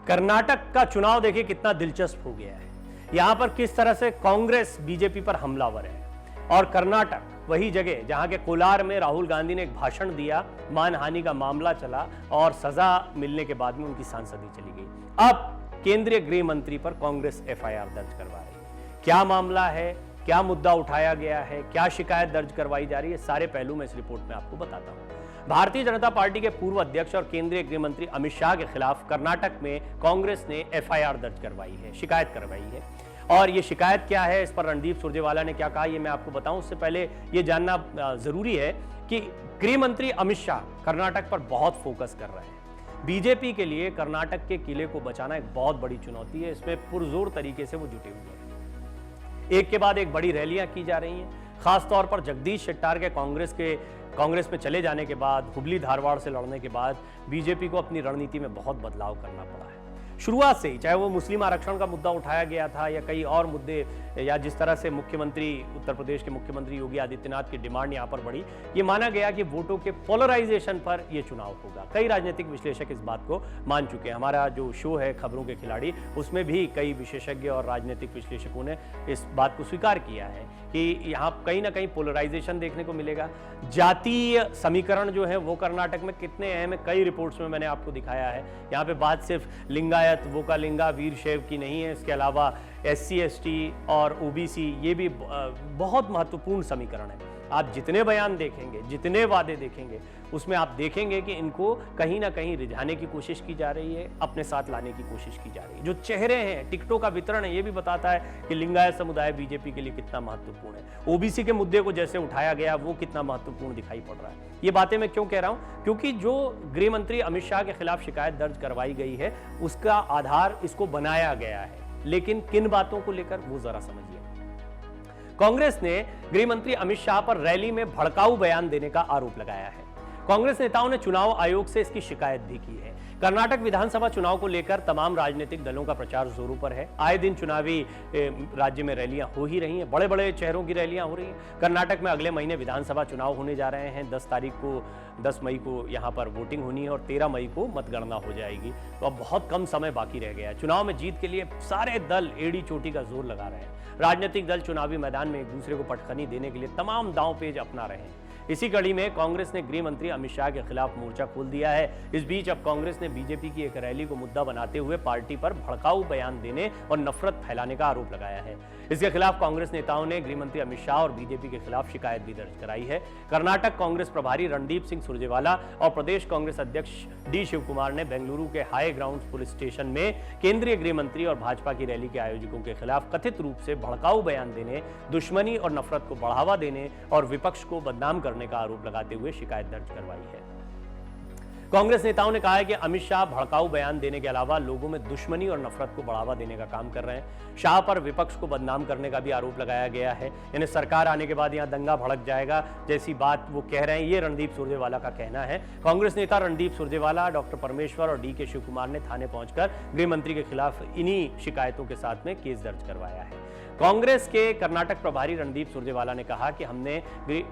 कर्नाटक का चुनाव देखिए कितना दिलचस्प हो गया है। यहां पर किस तरह से कांग्रेस बीजेपी पर हमलावर है और कर्नाटक वही जगह जहां के कोलार में राहुल गांधी ने एक भाषण दिया, मानहानि का मामला चला और सजा मिलने के बाद में उनकी सांसदी चली गई। अब केंद्रीय गृह मंत्री पर कांग्रेस एफआईआर दर्ज करवा रही है। क्या मामला है, क्या मुद्दा उठाया गया है, क्या शिकायत दर्ज करवाई जा रही है, सारे पहलू मैं इस रिपोर्ट में आपको बताता हूं। भारतीय जनता पार्टी के पूर्व अध्यक्ष और केंद्रीय गृह मंत्री अमित शाह के खिलाफ कर्नाटक में कांग्रेस ने एफआईआर दर्ज करवाई है, शिकायत करवाई है। और ये शिकायत क्या है, इस पर रणदीप सुरजेवाला ने क्या कहा, ये मैं आपको बताऊं। उससे पहले ये जानना जरूरी है कि गृह मंत्री अमित शाह कर्नाटक पर बहुत फोकस कर रहे हैं। बीजेपी के लिए कर्नाटक के किले को बचाना एक बहुत बड़ी चुनौती है। इसमें पुरजोर तरीके से वो जुटे हुए हैं। एक के बाद एक बड़ी रैलियां की जा रही हैं। खासतौर पर जगदीश शेट्टार के कांग्रेस में चले जाने के बाद, हुबली धारवाड़ से लड़ने के बाद बीजेपी को अपनी रणनीति में बहुत बदलाव करना पड़ा है। शुरुआत से ही, चाहे वो मुस्लिम आरक्षण का मुद्दा उठाया गया था या कई और मुद्दे, या जिस तरह से उत्तर प्रदेश के मुख्यमंत्री योगी आदित्यनाथ की डिमांड यहां पर बढ़ी, ये माना गया कि वोटों के पोलराइजेशन पर यह चुनाव होगा। कई राजनीतिक विश्लेषक इस बात को मान चुके हैं। हमारा जो शो है खबरों के खिलाड़ी, उसमें भी कई विशेषज्ञ और राजनीतिक विश्लेषकों ने इस बात को स्वीकार किया है कि यहां कहीं ना कहीं पोलराइजेशन देखने को मिलेगा। जातीय समीकरण जो है वो कर्नाटक में कितने अहम है, कई रिपोर्ट्स में मैंने आपको दिखाया है। यहाँ पे बात सिर्फ लिंगायत, वोकालिंगा, वीरशैव की नहीं है, इसके अलावा SC ST और OBC, ये भी बहुत महत्वपूर्ण समीकरण है। आप जितने बयान देखेंगे, जितने वादे देखेंगे, उसमें आप देखेंगे कि इनको कहीं ना कहीं रिझाने की कोशिश की जा रही है, अपने साथ लाने की कोशिश की जा रही है। जो चेहरे हैं, टिकटों का वितरण है, ये भी बताता है कि लिंगायत समुदाय बीजेपी के लिए कितना महत्वपूर्ण है। OBC के मुद्दे को जैसे उठाया गया, वो कितना महत्वपूर्ण दिखाई पड़ रहा है। ये बातें मैं क्यों कह रहा हूं, क्योंकि जो गृह मंत्री अमित शाह के खिलाफ शिकायत दर्ज करवाई गई है, उसका आधार इसको बनाया गया है। लेकिन किन बातों को लेकर, वो जरा समझिए। कांग्रेस ने गृह मंत्री अमित शाह पर रैली में भड़काऊ बयान देने का आरोप लगाया है। कांग्रेस नेताओं ने चुनाव आयोग से इसकी शिकायत भी की है। कर्नाटक विधानसभा चुनाव को लेकर तमाम राजनीतिक दलों का प्रचार जोरों पर है। आए दिन चुनावी राज्य में रैलियां हो ही रही हैं, बड़े बड़े चेहरों की रैलियां हो रही हैं। कर्नाटक में अगले महीने विधानसभा चुनाव होने जा रहे हैं। 10 मई को यहां पर वोटिंग होनी है और 13 मई को मतगणना हो जाएगी। तो अब बहुत कम समय बाकी रह गया है। चुनाव में जीत के लिए सारे दल एड़ी चोटी का जोर लगा रहे हैं। राजनीतिक दल चुनावी मैदान में एक दूसरे को पटखनी देने के लिए तमाम दांव पेच अपना रहे हैं। इसी कड़ी में कांग्रेस ने गृह मंत्री अमित शाह के खिलाफ मोर्चा खोल दिया है। इस बीच अब कांग्रेस ने बीजेपी की एक रैली को मुद्दा बनाते हुए पार्टी पर भड़काऊ बयान देने और नफरत फैलाने का आरोप लगाया है। इसके खिलाफ कांग्रेस नेताओं ने गृह मंत्री अमित शाह और बीजेपी के खिलाफ शिकायत भी दर्ज कराई है। कर्नाटक कांग्रेस प्रभारी रणदीप सिंह सुरजेवाला और प्रदेश कांग्रेस अध्यक्ष D शिवकुमार ने बेंगलुरु के हाई ग्राउंड पुलिस स्टेशन में केंद्रीय गृह मंत्री और भाजपा की रैली के आयोजकों के खिलाफ कथित रूप से भड़काऊ बयान देने, दुश्मनी और नफरत को बढ़ावा देने और विपक्ष को बदनाम करने का आरोप लगाते हुए शिकायत दर्ज करवाई है। कांग्रेस नेताओं ने कहा है कि अमित शाह भड़काऊ बयान देने के अलावा लोगों में दुश्मनी और नफरत को बढ़ावा देने का काम कर रहे हैं। शाह पर विपक्ष को बदनाम करने का भी आरोप लगाया गया है। यानी सरकार आने के बाद यहां दंगा भड़क जाएगा जैसी बात वो कह रहे हैं, ये रणदीप सुरजेवाला का कहना है। कांग्रेस नेता रणदीप सुरजेवाला, डॉक्टर परमेश्वर और DK शिवकुमार ने थाने पहुंचकर गृह मंत्री के खिलाफ इन्हीं शिकायतों के साथ में केस दर्ज करवाया है। कांग्रेस के कर्नाटक प्रभारी रणदीप सुरजेवाला ने कहा कि हमने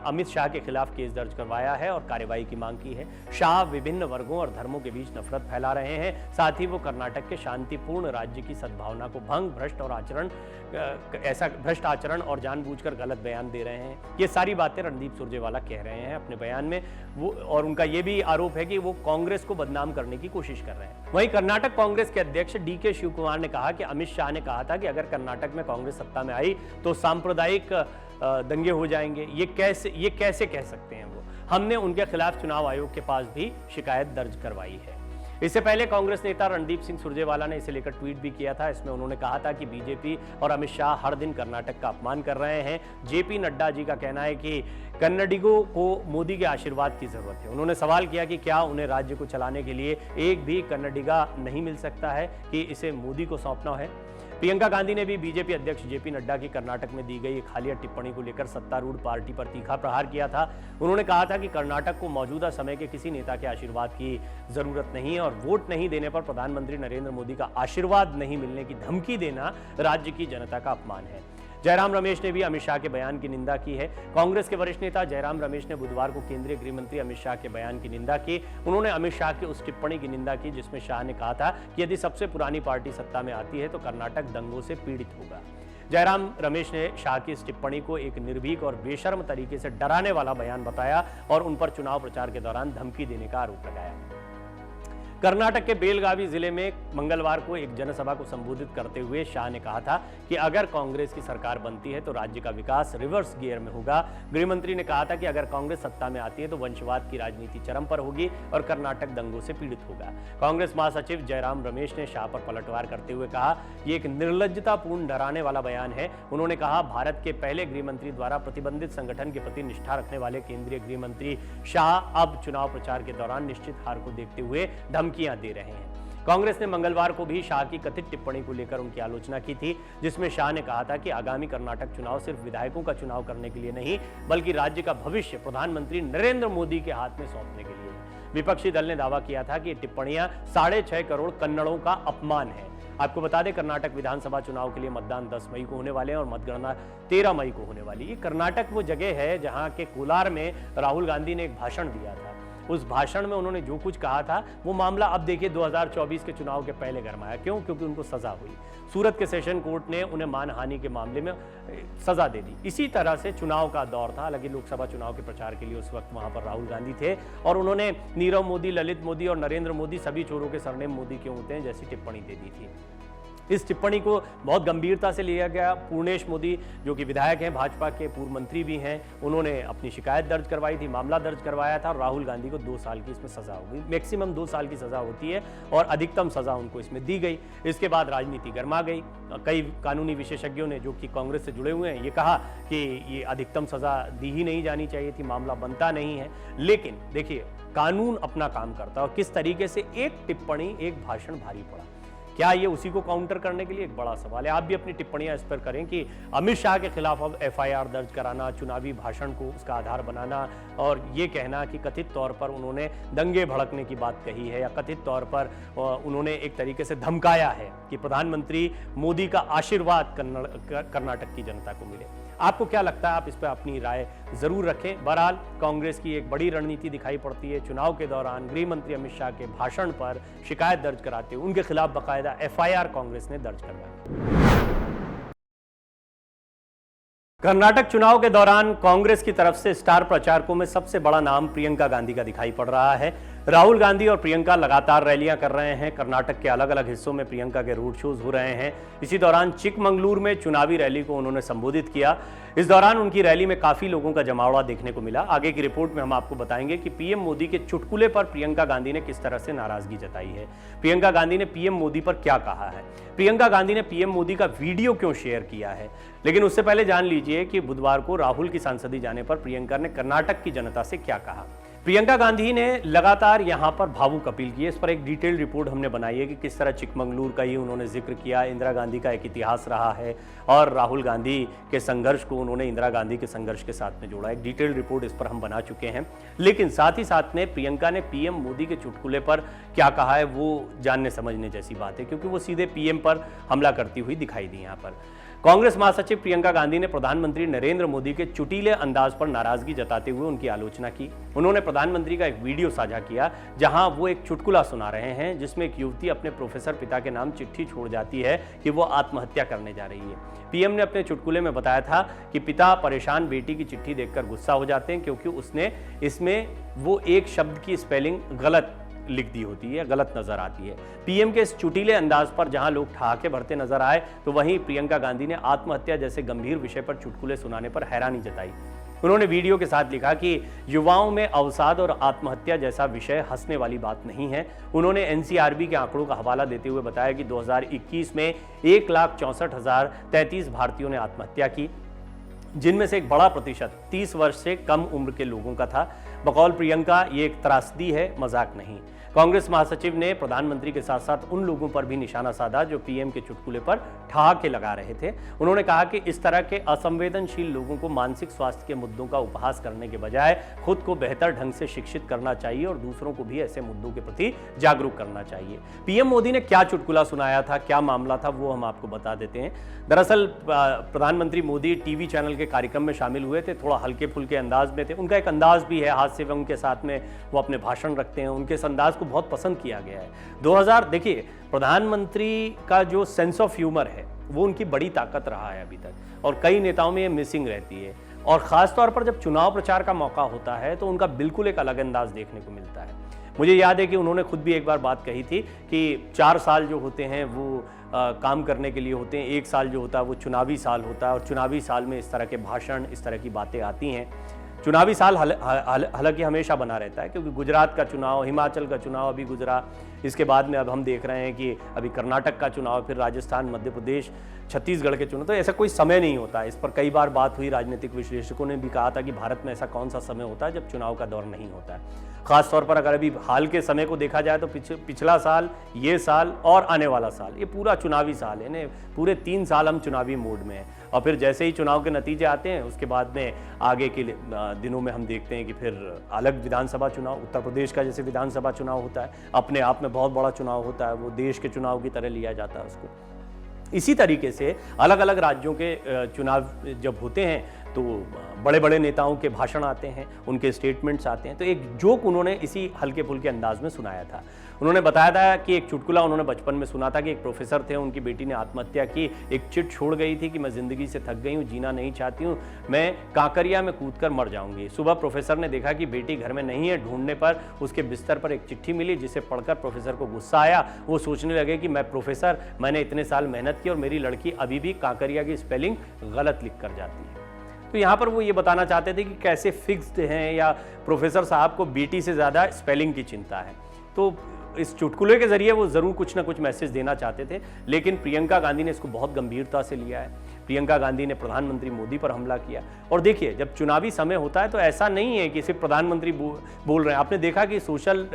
अमित शाह के खिलाफ केस दर्ज करवाया है और कार्रवाई की मांग की है। शाह विभिन्न वर्गों और धर्मों के बीच नफरत फैला रहे हैं। साथ ही वो कर्नाटक के शांतिपूर्ण राज्य की सद्भावना को भंग, भ्रष्ट आचरण और जानबूझकर गलत बयान दे रहे हैं। ये सारी बातें रणदीप सुरजेवाला कह रहे हैं अपने बयान में। वो और उनका ये भी आरोप है कि वो कांग्रेस को बदनाम करने की कोशिश कर रहे हैं। वहीं कर्नाटक कांग्रेस के अध्यक्ष DK शिवकुमार ने कहा कि अमित शाह ने कहा था कि अगर कर्नाटक में कांग्रेस सत्ता में आई तो सांप्रदायिक दंगे हो जाएंगे। ये कैसे कह सकते हैं वो। हमने उनके खिलाफ चुनाव आयोग के पास भी शिकायत दर्ज करवाई है। इससे पहले कांग्रेस नेता रणदीप सिंह सुरजेवाला ने इसे लेकर ट्वीट भी किया था। इसमें उन्होंने कहा था कि बीजेपी और अमित शाह हर दिन कर्नाटक का अपमान कर रहे हैं। JP नड्डा जी का कहना है कि कन्नडिगों को मोदी के आशीर्वाद की जरूरत है। उन्होंने सवाल किया कि क्या उन्हें राज्य को चलाने के लिए एक भी कन्नडिगा नहीं मिल सकता है कि इसे मोदी को सौंपना है। प्रियंका गांधी ने भी बीजेपी अध्यक्ष JP नड्डा की कर्नाटक में दी गई एक हालिया टिप्पणी को लेकर सत्तारूढ़ पार्टी पर तीखा प्रहार किया था। उन्होंने कहा था कि कर्नाटक को मौजूदा समय के किसी नेता के आशीर्वाद की जरूरत नहीं है और वोट नहीं देने पर प्रधानमंत्री नरेंद्र मोदी का आशीर्वाद नहीं मिलने की धमकी देना राज्य की जनता का अपमान है। जयराम रमेश ने भी अमित शाह के बयान की निंदा की है। कांग्रेस के वरिष्ठ नेता जयराम रमेश ने बुधवार को केंद्रीय गृह मंत्री अमित शाह के बयान की निंदा की। उन्होंने अमित शाह की उस टिप्पणी की निंदा की जिसमें शाह ने कहा था कि यदि सबसे पुरानी पार्टी सत्ता में आती है तो कर्नाटक दंगों से पीड़ित होगा। जयराम रमेश ने शाह की इस टिप्पणी को एक निर्भीक और बेशर्म तरीके से डराने वाला बयान बताया और उन पर चुनाव प्रचार के दौरान धमकी देने का आरोप लगाया। कर्नाटक के बेलगावी जिले में मंगलवार को एक जनसभा को संबोधित करते हुए शाह ने कहा था कि अगर कांग्रेस की सरकार बनती है तो राज्य का विकास रिवर्स गियर में होगा। गृह मंत्री ने कहा था कि अगर कांग्रेस सत्ता में आती है तो वंशवाद की राजनीति चरम पर होगी और कर्नाटक दंगों से पीड़ित होगा। कांग्रेस महासचिव जयराम रमेश ने शाह पर पलटवार करते हुए कहा, यह एक निर्लज्जतापूर्ण डराने वाला बयान है। उन्होंने कहा, भारत के पहले गृह मंत्री द्वारा प्रतिबंधित संगठन के प्रति निष्ठा रखने वाले केंद्रीय गृह मंत्री शाह अब चुनाव प्रचार के दौरान निश्चित हार को देखते हुए धमकियां दे रहे हैं। कांग्रेस ने मंगलवार को भी शाह की कथित टिप्पणी को लेकर उनकी आलोचना की थी, जिसमें शाह ने कहा था कि आगामी कर्नाटक चुनाव सिर्फ विधायकों का चुनाव करने के लिए नहीं बल्कि राज्य का भविष्य प्रधानमंत्री नरेंद्र मोदी के हाथ में सौंपने के लिए है। विपक्षी दल ने दावा किया था कि ये टिप्पणियां 6.5 करोड़ कन्नड़ों का अपमान है। आपको बता दें, कर्नाटक विधानसभा चुनाव के लिए मतदान 10 मई को होने वाले हैं और मतगणना 13 मई को होने वाली है। कर्नाटक वो जगह है जहां के कोलार में राहुल गांधी ने एक भाषण दिया था। उस भाषण में उन्होंने जो कुछ कहा था वो मामला अब देखिए 2024 के चुनाव के पहले गरमाया। क्यों? क्योंकि उनको सजा हुई। सूरत के सेशन कोर्ट ने उन्हें मानहानि के मामले में सजा दे दी। इसी तरह से चुनाव का दौर था। हालांकि लोकसभा चुनाव के प्रचार के लिए उस वक्त वहां पर राहुल गांधी थे और उन्होंने नीरव मोदी, ललित मोदी और नरेंद्र मोदी सभी चोरों के सरनेम मोदी क्यों होते हैं जैसी टिप्पणी दे दी थी। इस टिप्पणी को बहुत गंभीरता से लिया गया। पूर्णेश मोदी जो कि विधायक हैं, भाजपा के पूर्व मंत्री भी हैं, उन्होंने अपनी शिकायत दर्ज करवाई थी, मामला दर्ज करवाया था और राहुल गांधी को 2 साल की इसमें सजा हो गई। मैक्सिमम 2 साल की सजा होती है और अधिकतम सजा उनको इसमें दी गई। इसके बाद राजनीति गर्मा गई। कई कानूनी विशेषज्ञों ने जो कि कांग्रेस से जुड़े हुए हैं ये कहा कि ये अधिकतम सजा दी ही नहीं जानी चाहिए थी, मामला बनता नहीं है। लेकिन देखिए, कानून अपना काम करता है और किस तरीके से एक टिप्पणी, एक भाषण भारी पड़ा। क्या ये उसी को काउंटर करने के लिए एक बड़ा सवाल है। आप भी अपनी टिप्पणियां इस पर करें कि अमित शाह के खिलाफ अब FIR दर्ज कराना, चुनावी भाषण को उसका आधार बनाना और ये कहना कि कथित तौर पर उन्होंने दंगे भड़कने की बात कही है या कथित तौर पर उन्होंने एक तरीके से धमकाया है कि प्रधानमंत्री मोदी का आशीर्वाद कर्नाटक की जनता को मिले। आपको क्या लगता है? आप इस पर अपनी राय जरूर रखें। बहरहाल कांग्रेस की एक बड़ी रणनीति दिखाई पड़ती है। चुनाव के दौरान गृह मंत्री अमित शाह के भाषण पर शिकायत दर्ज कराते हुए उनके खिलाफ बाकायदा FIR कांग्रेस ने दर्ज करवाई। कर्नाटक चुनाव के दौरान कांग्रेस की तरफ से स्टार प्रचारकों में सबसे बड़ा नाम प्रियंका गांधी का दिखाई पड़ रहा है। राहुल गांधी और प्रियंका लगातार रैलियां कर रहे हैं। कर्नाटक के अलग अलग हिस्सों में प्रियंका के रोड शोज हो रहे हैं। इसी दौरान चिकमंगलुरु में चुनावी रैली को उन्होंने संबोधित किया। इस दौरान उनकी रैली में काफी लोगों का जमावड़ा देखने को मिला। आगे की रिपोर्ट में हम आपको बताएंगे कि पीएम मोदी के चुटकुले पर प्रियंका गांधी ने किस तरह से नाराजगी जताई है। प्रियंका गांधी ने पीएम मोदी पर क्या कहा है, प्रियंका गांधी ने पीएम मोदी का वीडियो क्यों शेयर किया है। लेकिन उससे पहले जान लीजिए कि बुधवार को राहुल की सांसदी जाने पर प्रियंका ने कर्नाटक की जनता से क्या कहा। प्रियंका गांधी ने लगातार यहां पर भावुक अपील की है। इस पर एक डिटेल रिपोर्ट हमने बनाई है कि किस तरह चिकमंगलुरु का ही उन्होंने जिक्र किया। इंदिरा गांधी का एक इतिहास रहा है और राहुल गांधी के संघर्ष को उन्होंने इंदिरा गांधी के संघर्ष के साथ में जोड़ा। एक डिटेल रिपोर्ट इस पर हम बना चुके हैं। लेकिन साथ ही साथ में प्रियंका ने पीएम मोदी के चुटकुले पर क्या कहा है वो जानने समझने जैसी बात है, क्योंकि वो सीधे पीएम पर हमला करती हुई दिखाई दी। यहाँ पर कांग्रेस महासचिव प्रियंका गांधी ने प्रधानमंत्री नरेंद्र मोदी के चुटीले अंदाज पर नाराजगी जताते हुए उनकी आलोचना की। उन्होंने प्रधानमंत्री का एक वीडियो साझा किया जहां वो एक चुटकुला सुना रहे हैं जिसमें एक युवती अपने प्रोफेसर पिता के नाम चिट्ठी छोड़ जाती है कि वो आत्महत्या करने जा रही है। पीएम ने अपने चुटकुले में बताया था कि पिता परेशान बेटी की चिट्ठी देखकर गुस्सा हो जाते हैं क्योंकि उसने इसमें वो एक शब्द की स्पेलिंग गलत लिख दी होती है, गलत नजर आती है। पीएम के इस चुटीले अंदाज पर जहां लोग ठहाके भरते नजर आए तो वहीं प्रियंका गांधी ने आत्महत्या जैसे गंभीर विषय पर चुटकुले सुनाने पर हैरानी जताई। उन्होंने वीडियो के साथ लिखा कि युवाओं में अवसाद और आत्महत्या जैसा विषय हंसने वाली बात नहीं है। उन्होंने एनसीआरबी के आंकड़ों का हवाला देते हुए बताया कि 2021 में 1,64,033 भारतीयों ने आत्महत्या की। जिनमें से एक बड़ा प्रतिशत 30 वर्ष से कम उम्र के लोगों का था। बकौल प्रियंका ये एक त्रासदी है, मजाक नहीं। कांग्रेस महासचिव ने प्रधानमंत्री के साथ साथ उन लोगों पर भी निशाना साधा जो पीएम के चुटकुले पर ठहाके लगा रहे थे। उन्होंने कहा कि इस तरह के असंवेदनशील लोगों को मानसिक स्वास्थ्य के मुद्दों का उपहास करने के बजाय खुद को बेहतर ढंग से शिक्षित करना चाहिए और दूसरों को भी ऐसे मुद्दों के प्रति जागरूक करना चाहिए। पीएम मोदी ने क्या चुटकुला सुनाया था, क्या मामला था, वो हम आपको बता देते हैं। दरअसल प्रधानमंत्री मोदी टीवी चैनल के कार्यक्रम में शामिल हुए थे, थोड़ा हल्के फुल्के अंदाज में थे। उनका एक अंदाज भी है, हास्य व्यंग के साथ में वो अपने भाषण रखते हैं, उनके इस अंदाज को बहुत पसंद किया गया है। 2000 देखिए, प्रधानमंत्री का जो सेंस ऑफ ह्यूमर है वो उनकी बड़ी ताकत रहा है अभी तक, और कई नेताओं में ये मिसिंग रहती है। और खासतौर पर जब चुनाव प्रचार का मौका होता है तो उनका बिल्कुल एक अलग अंदाज देखने को मिलता है। मुझे याद है कि उन्होंने खुद भी एक बार बात कही थी कि 4 साल जो होते हैं वो काम करने के लिए होते हैं, 1 साल जो होता है वो चुनावी साल होता है, और चुनावी साल में इस तरह के भाषण, इस तरह की बातें आती हैं। चुनावी साल हालांकि हमेशा बना रहता है, क्योंकि गुजरात का चुनाव, हिमाचल का चुनाव अभी गुजरा, इसके बाद में अब हम देख रहे हैं कि अभी कर्नाटक का चुनाव, फिर राजस्थान, मध्य प्रदेश, छत्तीसगढ़ के चुनाव। तो ऐसा कोई समय नहीं होता। इस पर कई बार बात हुई, राजनीतिक विश्लेषकों ने भी कहा था कि भारत में ऐसा कौन सा समय होता है जब चुनाव का दौर नहीं होता है। खासतौर पर अगर अभी हाल के समय को देखा जाए तो पिछला साल, ये साल और आने वाला साल, ये पूरा चुनावी साल है। पूरे 3 साल हम चुनावी मोड में हैं, और फिर जैसे ही चुनाव के नतीजे आते हैं उसके बाद में आगे के दिनों में हम देखते हैं कि फिर अलग विधानसभा चुनाव, उत्तर प्रदेश का जैसे विधानसभा चुनाव होता है, अपने आप में बहुत बड़ा चुनाव होता है, वो देश के चुनाव की तरह लिया जाता है उसको। इसी तरीके से अलग अलग राज्यों के चुनाव जब होते हैं तो बड़े बड़े नेताओं के भाषण आते हैं, उनके स्टेटमेंट्स आते हैं। तो एक जोक उन्होंने इसी हल्के फुल्के अंदाज में सुनाया था। उन्होंने बताया था कि एक चुटकुला उन्होंने बचपन में सुना था कि एक प्रोफेसर थे, उनकी बेटी ने आत्महत्या की, एक चिट छोड़ गई थी कि मैं ज़िंदगी से थक गई हूँ, जीना नहीं चाहती हूँ, मैं कांकरिया में कूदकर मर जाऊंगी। सुबह प्रोफेसर ने देखा कि बेटी घर में नहीं है। ढूंढने पर उसके बिस्तर पर एक चिट्ठी मिली, जिसे पढ़कर प्रोफेसर को गुस्सा आया। वो सोचने लगे कि मैं प्रोफेसर, मैंने इतने साल मेहनत की और मेरी लड़की अभी भी कांकरिया की स्पेलिंग गलत लिख कर जाती है। तो यहाँ पर वो ये बताना चाहते थे कि कैसे फिक्स्ड हैं, या प्रोफेसर साहब को बेटी से ज़्यादा स्पेलिंग की चिंता है। तो इस चुटकुले के जरिए वो ज़रूर कुछ ना कुछ मैसेज देना चाहते थे, लेकिन प्रियंका गांधी ने इसको बहुत गंभीरता से लिया है। प्रियंका गांधी ने प्रधानमंत्री मोदी पर हमला किया। और देखिए, जब चुनावी समय होता है तो ऐसा नहीं है कि सिर्फ प्रधानमंत्री बोल रहे हैं। आपने देखा कि सोशल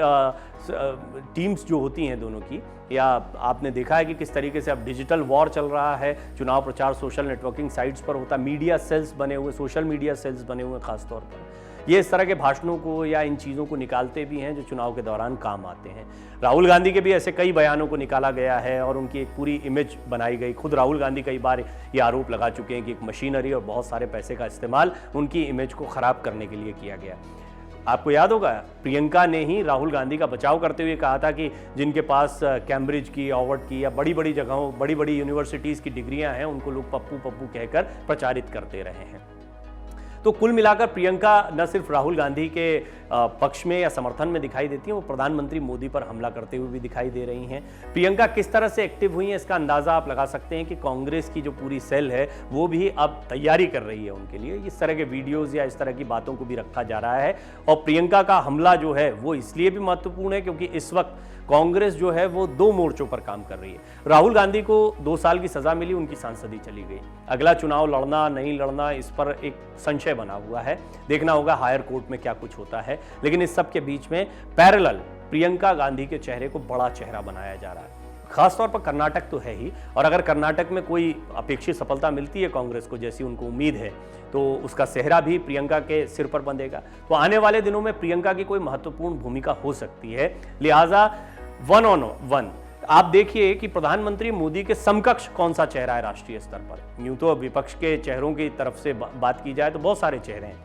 टीम्स जो होती हैं दोनों की, या आपने देखा है कि किस तरीके से अब डिजिटल वॉर चल रहा है, चुनाव प्रचार सोशल नेटवर्किंग साइट्स पर होता है, मीडिया सेल्स बने हुए, सोशल मीडिया सेल्स बने हुए खासतौर पर। ये इस तरह के भाषणों को या इन चीज़ों को निकालते भी हैं जो चुनाव के दौरान काम आते हैं। राहुल गांधी के भी ऐसे कई बयानों को निकाला गया है और उनकी एक पूरी इमेज बनाई गई। खुद राहुल गांधी कई बार ये आरोप लगा चुके हैं कि एक मशीनरी और बहुत सारे पैसे का इस्तेमाल उनकी इमेज को ख़राब करने के लिए किया गया। आपको याद होगा, प्रियंका ने ही राहुल गांधी का बचाव करते हुए कहा था कि जिनके पास कैम्ब्रिज की, ऑवर्ड की या बड़ी बड़ी जगहों, बड़ी बड़ी यूनिवर्सिटीज़ की डिग्रियां हैं, उनको लोग पप्पू पप्पू कहकर प्रचारित करते रहे हैं। तो कुल मिलाकर प्रियंका न सिर्फ राहुल गांधी के पक्ष में या समर्थन में दिखाई देती हैं, वो प्रधानमंत्री मोदी पर हमला करते हुए भी दिखाई दे रही हैं। प्रियंका किस तरह से एक्टिव हुई हैं, इसका अंदाज़ा आप लगा सकते हैं कि कांग्रेस की जो पूरी सेल है वो भी अब तैयारी कर रही है उनके लिए। इस तरह के वीडियोज़ या इस तरह की बातों को भी रखा जा रहा है। और प्रियंका का हमला जो है वो इसलिए भी महत्वपूर्ण है क्योंकि इस वक्त कांग्रेस जो है वो 2 मोर्चों पर काम कर रही है। राहुल गांधी को 2 साल की सजा मिली, उनकी सांसदी चली गई। अगला चुनाव लड़ना नहीं लड़ना, इस पर एक संशय बना हुआ है। देखना होगा हायर कोर्ट में क्या कुछ होता है। लेकिन इस सब के बीच में पैरेलल प्रियंका गांधी के चेहरे को बड़ा चेहरा बनाया जा रहा है। खासतौर पर कर्नाटक तो है ही, और अगर कर्नाटक में कोई अपेक्षित सफलता मिलती है कांग्रेस को, जैसी उनको उम्मीद है, तो उसका सेहरा भी प्रियंका के सिर पर बंधेगा। तो आने वाले दिनों में प्रियंका की कोई महत्वपूर्ण भूमिका हो सकती है। लिहाजा 1 on 1 आप देखिए कि प्रधानमंत्री मोदी के समकक्ष कौन सा चेहरा है राष्ट्रीय स्तर पर। यूं तो विपक्ष के चेहरों की तरफ से बात की जाए तो बहुत सारे चेहरे हैं।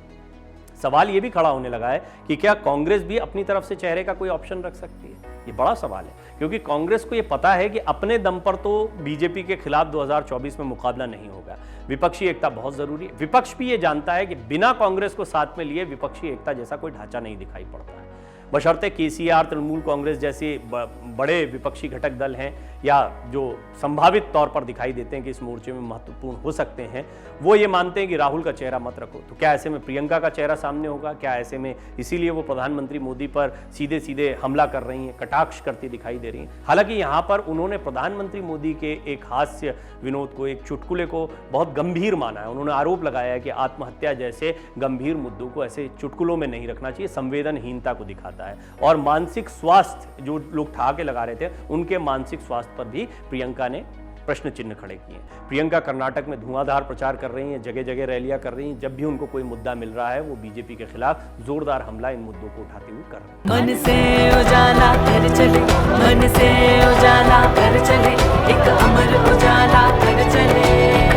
सवाल ये भी खड़ा होने लगा है कि क्या कांग्रेस भी अपनी तरफ से चेहरे का कोई ऑप्शन रख सकती है। ये बड़ा सवाल है, क्योंकि कांग्रेस को ये पता है कि अपने दम पर तो बीजेपी के खिलाफ 2024 में मुकाबला नहीं होगा। विपक्षी एकता बहुत जरूरी है। विपक्ष भी ये जानता है कि बिना कांग्रेस को साथ में लिए विपक्षी एकता जैसा कोई ढांचा नहीं दिखाई पड़ता है। बशर्ते केसीआर, तृणमूल कांग्रेस जैसे बड़े विपक्षी घटक दल हैं या जो संभावित तौर पर दिखाई देते हैं कि इस मोर्चे में महत्वपूर्ण हो सकते हैं, वो ये मानते हैं कि राहुल का चेहरा मत रखो। तो क्या ऐसे में प्रियंका का चेहरा सामने होगा? क्या ऐसे में इसीलिए वो प्रधानमंत्री मोदी पर सीधे सीधे हमला कर रही हैं, कटाक्ष करती दिखाई दे रही हैं? हालांकि यहाँ पर उन्होंने प्रधानमंत्री मोदी के एक हास्य विनोद को, एक चुटकुले को बहुत गंभीर माना है। उन्होंने आरोप लगाया है कि आत्महत्या जैसे गंभीर मुद्दों को ऐसे चुटकुलों में नहीं रखना चाहिए, संवेदनहीनता को दिखाता है। और मानसिक स्वास्थ्य, जो लोग ठहाके लगा रहे थे, उनके मानसिक स्वास्थ्य पर भी प्रियंका ने प्रश्न चिन्ह खड़े किए। प्रियंका कर्नाटक में धुआंधार प्रचार कर रही हैं, जगह जगह रैलियां कर रही हैं। जब भी उनको कोई मुद्दा मिल रहा है, वो बीजेपी के खिलाफ जोरदार हमला इन मुद्दों को उठाते हुए कर रही हैं। मन से उजाला कर चले, मन से उजाला कर चले, एक अमर उजाला कर चले।